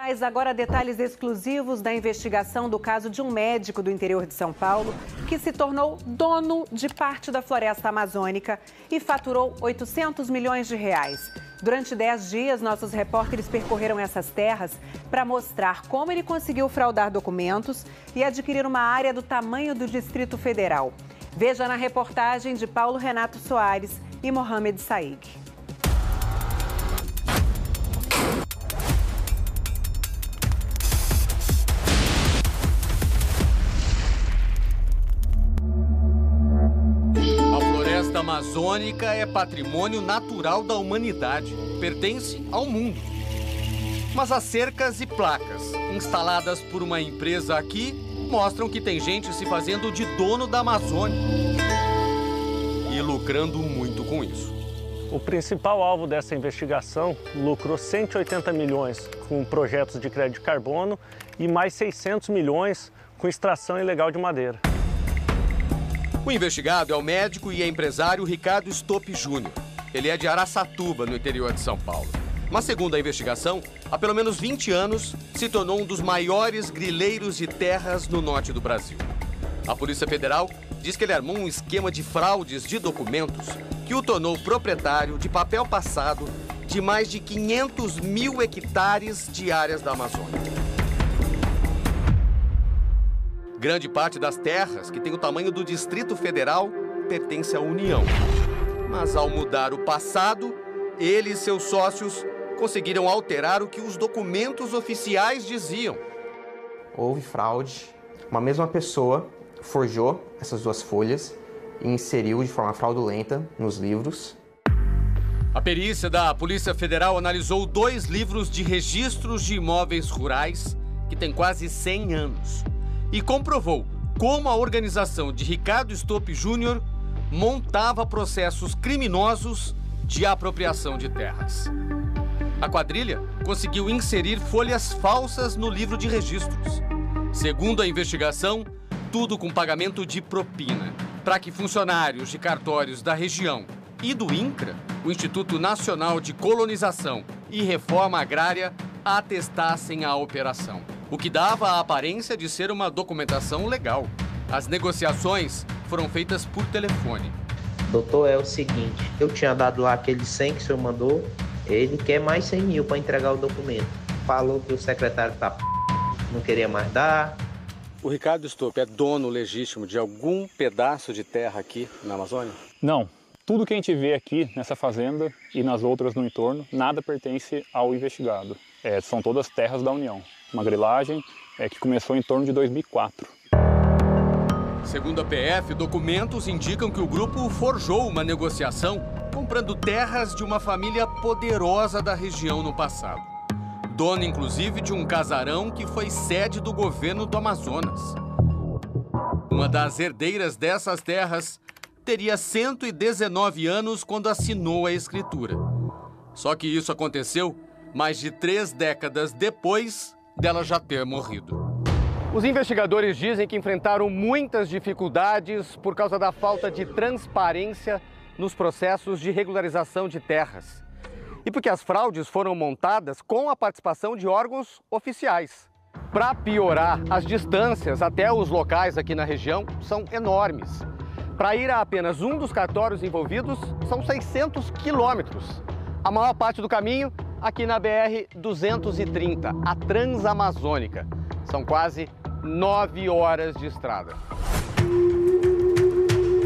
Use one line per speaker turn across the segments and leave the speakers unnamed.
Mas agora detalhes exclusivos da investigação do caso de um médico do interior de São Paulo que se tornou dono de parte da floresta amazônica e faturou 800 milhões de reais. Durante 10 dias, nossos repórteres percorreram essas terras para mostrar como ele conseguiu fraudar documentos e adquirir uma área do tamanho do Distrito Federal. Veja na reportagem de Paulo Renato Soares e Mohamed Saig.
A amazônica é patrimônio natural da humanidade, pertence ao mundo. Mas as cercas e placas instaladas por uma empresa aqui mostram que tem gente se fazendo de dono da Amazônia e lucrando muito com isso.
O principal alvo dessa investigação lucrou 180 milhões com projetos de crédito de carbono e mais 600 milhões com extração ilegal de madeira.
O investigado é o médico e empresário Ricardo Stopp Júnior. Ele é de Araçatuba, no interior de São Paulo. Mas, segundo a investigação, há pelo menos 20 anos se tornou um dos maiores grileiros de terras no norte do Brasil. A Polícia Federal diz que ele armou um esquema de fraudes de documentos que o tornou proprietário de papel passado de mais de 500 mil hectares de áreas da Amazônia. Grande parte das terras, que tem o tamanho do Distrito Federal, pertence à União. Mas ao mudar o passado, ele e seus sócios conseguiram alterar o que os documentos oficiais diziam.
Houve fraude. Uma mesma pessoa forjou essas duas folhas e inseriu de forma fraudulenta nos livros.
A perícia da Polícia Federal analisou 2 livros de registros de imóveis rurais que têm quase 100 anos. E comprovou como a organização de Ricardo Stopp Júnior montava processos criminosos de apropriação de terras. A quadrilha conseguiu inserir folhas falsas no livro de registros. Segundo a investigação, tudo com pagamento de propina, para que funcionários de cartórios da região e do INCRA, o Instituto Nacional de Colonização e Reforma Agrária, atestassem a operação, o que dava a aparência de ser uma documentação legal. As negociações foram feitas por telefone.
Doutor, é o seguinte, eu tinha dado lá aquele 100 que o senhor mandou, ele quer mais 100 mil para entregar o documento. Falou que o secretário não queria mais dar.
O Ricardo Stopp é dono legítimo de algum pedaço de terra aqui na Amazônia?
Não. Tudo que a gente vê aqui nessa fazenda e nas outras no entorno, nada pertence ao investigado. São todas terras da União. Uma grilagem que começou em torno de 2004.
Segundo a PF, documentos indicam que o grupo forjou uma negociação comprando terras de uma família poderosa da região no passado. Dona, inclusive, de um casarão que foi sede do governo do Amazonas. Uma das herdeiras dessas terras teria 119 anos quando assinou a escritura. Só que isso aconteceu mais de 3 décadas depois dela já ter morrido. Os investigadores dizem que enfrentaram muitas dificuldades por causa da falta de transparência nos processos de regularização de terras. E porque as fraudes foram montadas com a participação de órgãos oficiais. Para piorar, as distâncias até os locais aqui na região são enormes. Para ir a apenas um dos cartórios envolvidos, são 600 quilômetros. A maior parte do caminho aqui na BR-230, a Transamazônica. São quase 9 horas de estrada.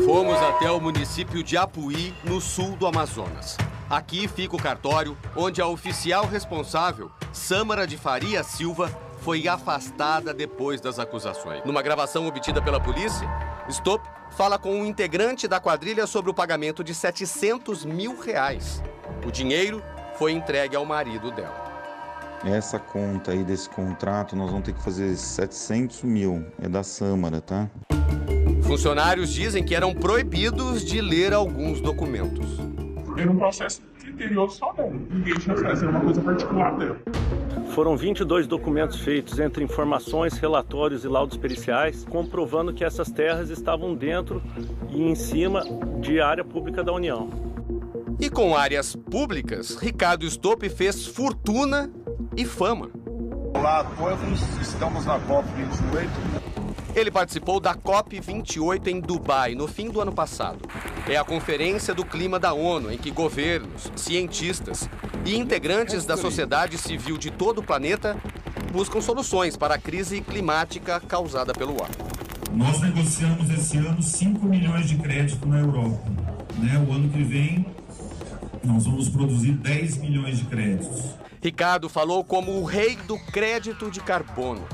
Fomos até o município de Apuí, no sul do Amazonas. Aqui fica o cartório onde a oficial responsável, Sâmara de Faria Silva, foi afastada depois das acusações. Numa gravação obtida pela polícia, Stopp fala com um integrante da quadrilha sobre o pagamento de 700 mil reais. O dinheiro foi entregue ao marido dela.
Essa conta aí desse contrato, nós vamos ter que fazer 700 mil. É da Sâmara, tá?
Funcionários dizem que eram proibidos de ler alguns documentos.
Era um processo interior só dela. Ninguém tinha acesso, era uma coisa particular dela.
Foram 22 documentos feitos entre informações, relatórios e laudos periciais, comprovando que essas terras estavam dentro e em cima de área pública da União.
E com áreas públicas, Ricardo Stopp fez fortuna e fama.
Olá a todos, estamos na COP28.
Ele participou da COP28 em Dubai no fim do ano passado. É a conferência do clima da ONU, em que governos, cientistas e integrantes da sociedade civil de todo o planeta buscam soluções para a crise climática causada pelo homem.
Nós negociamos esse ano 5 milhões de crédito na Europa. O ano que vem, nós vamos produzir 10 milhões de créditos.
Ricardo falou como o rei do crédito de carbono.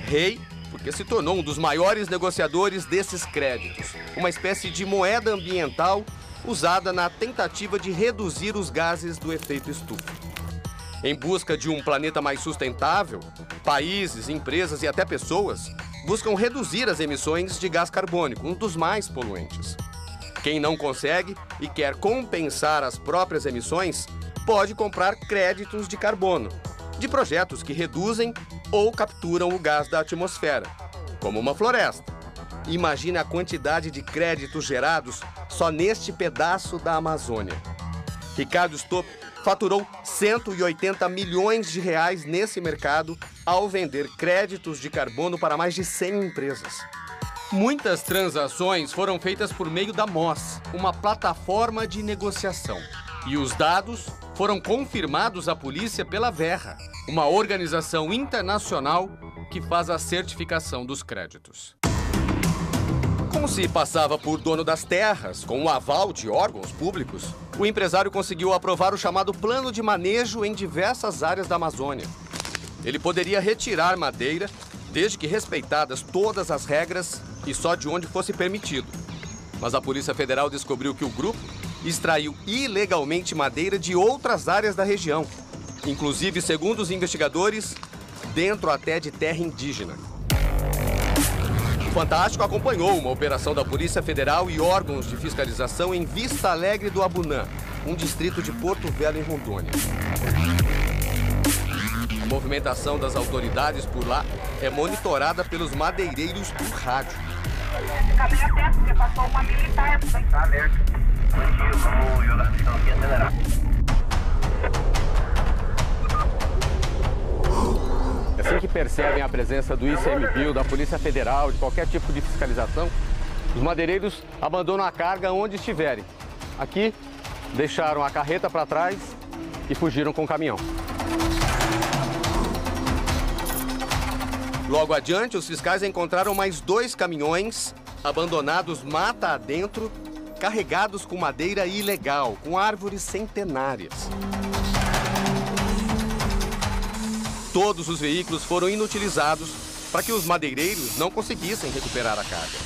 Rei porque se tornou um dos maiores negociadores desses créditos, uma espécie de moeda ambiental usada na tentativa de reduzir os gases do efeito estufa. Em busca de um planeta mais sustentável, países, empresas e até pessoas buscam reduzir as emissões de gás carbônico, um dos mais poluentes. Quem não consegue e quer compensar as próprias emissões pode comprar créditos de carbono, de projetos que reduzem ou capturam o gás da atmosfera, como uma floresta. Imagine a quantidade de créditos gerados só neste pedaço da Amazônia. Ricardo Stopp faturou 180 milhões de reais nesse mercado ao vender créditos de carbono para mais de 100 empresas. Muitas transações foram feitas por meio da MOS, uma plataforma de negociação. E os dados foram confirmados à polícia pela Verra, uma organização internacional que faz a certificação dos créditos. Como se passava por dono das terras, com o aval de órgãos públicos, o empresário conseguiu aprovar o chamado plano de manejo em diversas áreas da Amazônia. Ele poderia retirar madeira, desde que respeitadas todas as regras e só de onde fosse permitido. Mas a Polícia Federal descobriu que o grupo extraiu ilegalmente madeira de outras áreas da região, inclusive, segundo os investigadores, dentro até de terra indígena. O Fantástico acompanhou uma operação da Polícia Federal e órgãos de fiscalização em Vista Alegre do Abunã, um distrito de Porto Velho, em Rondônia. A movimentação das autoridades por lá é monitorada pelos madeireiros por rádio.
Cadê a peça? Porque passou uma militar. Tá alerta. Vamos jogar no chão aqui e acelerar.
Assim que percebem a presença do ICMBio, da Polícia Federal, de qualquer tipo de fiscalização, os madeireiros abandonam a carga onde estiverem. Aqui, deixaram a carreta para trás e fugiram com o caminhão. Logo adiante, os fiscais encontraram mais 2 caminhões abandonados mata adentro, carregados com madeira ilegal, com árvores centenárias. Todos os veículos foram inutilizados para que os madeireiros não conseguissem recuperar a carga.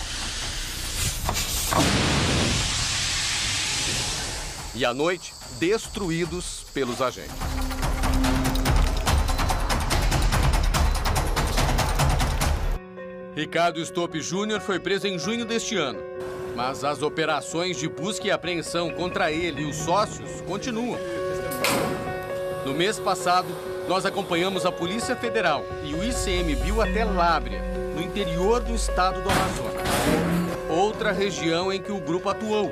E à noite, destruídos pelos agentes. Ricardo Stopp Júnior foi preso em junho deste ano, mas as operações de busca e apreensão contra ele e os sócios continuam. No mês passado, nós acompanhamos a Polícia Federal e o ICMBio até Lábrea, no interior do estado do Amazonas. Outra região em que o grupo atuou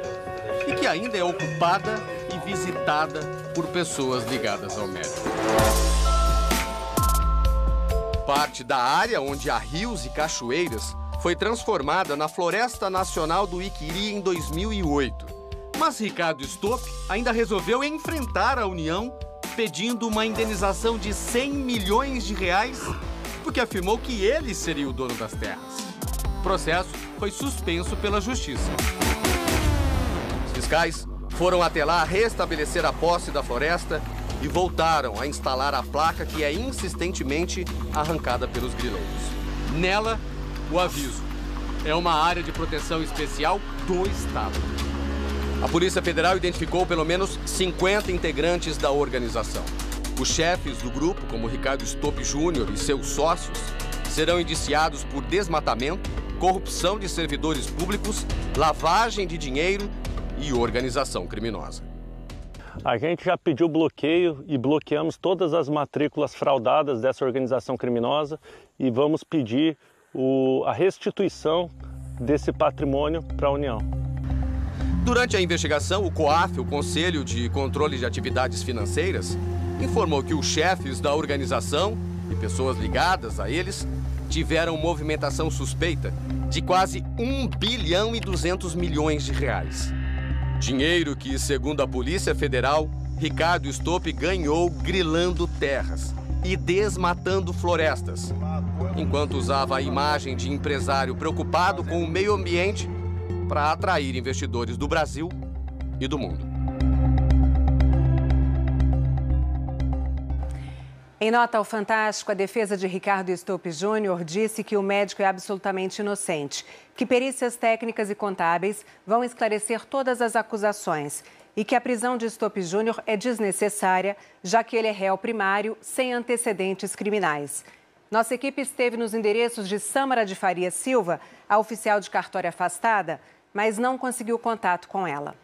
e que ainda é ocupada e visitada por pessoas ligadas ao médio. Parte da área onde há rios e cachoeiras foi transformada na Floresta Nacional do Iquiri em 2008. Mas Ricardo Stopp ainda resolveu enfrentar a União pedindo uma indenização de 100 milhões de reais, porque afirmou que ele seria o dono das terras. O processo foi suspenso pela Justiça. Os fiscais foram até lá restabelecer a posse da floresta e voltaram a instalar a placa que é insistentemente arrancada pelos grileiros. Nela, o aviso: é uma área de proteção especial do Estado. A Polícia Federal identificou pelo menos 50 integrantes da organização. Os chefes do grupo, como Ricardo Stopp Júnior e seus sócios, serão indiciados por desmatamento, corrupção de servidores públicos, lavagem de dinheiro e organização criminosa.
A gente já pediu bloqueio e bloqueamos todas as matrículas fraudadas dessa organização criminosa e vamos pedir a restituição desse patrimônio para a União.
Durante a investigação, o COAF, o Conselho de Controle de Atividades Financeiras, informou que os chefes da organização e pessoas ligadas a eles tiveram movimentação suspeita de quase 1 bilhão e 200 milhões de reais. Dinheiro que, segundo a Polícia Federal, Ricardo Stopp ganhou grilando terras e desmatando florestas, enquanto usava a imagem de empresário preocupado com o meio ambiente para atrair investidores do Brasil e do mundo.
Em nota ao Fantástico, a defesa de Ricardo Stopp Júnior disse que o médico é absolutamente inocente, que perícias técnicas e contábeis vão esclarecer todas as acusações e que a prisão de Stopp Júnior é desnecessária, já que ele é réu primário sem antecedentes criminais. Nossa equipe esteve nos endereços de Sâmara de Faria Silva, a oficial de cartório afastada, mas não conseguiu contato com ela.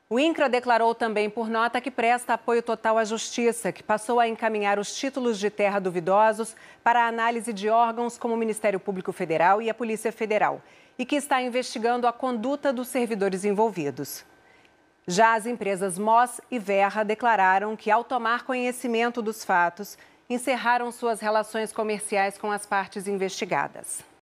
O INCRA declarou também por nota que presta apoio total à Justiça, que passou a encaminhar os títulos de terra duvidosos para a análise de órgãos como o Ministério Público Federal e a Polícia Federal, e que está investigando a conduta dos servidores envolvidos. Já as empresas Moss e Verra declararam que, ao tomar conhecimento dos fatos, encerraram suas relações comerciais com as partes investigadas.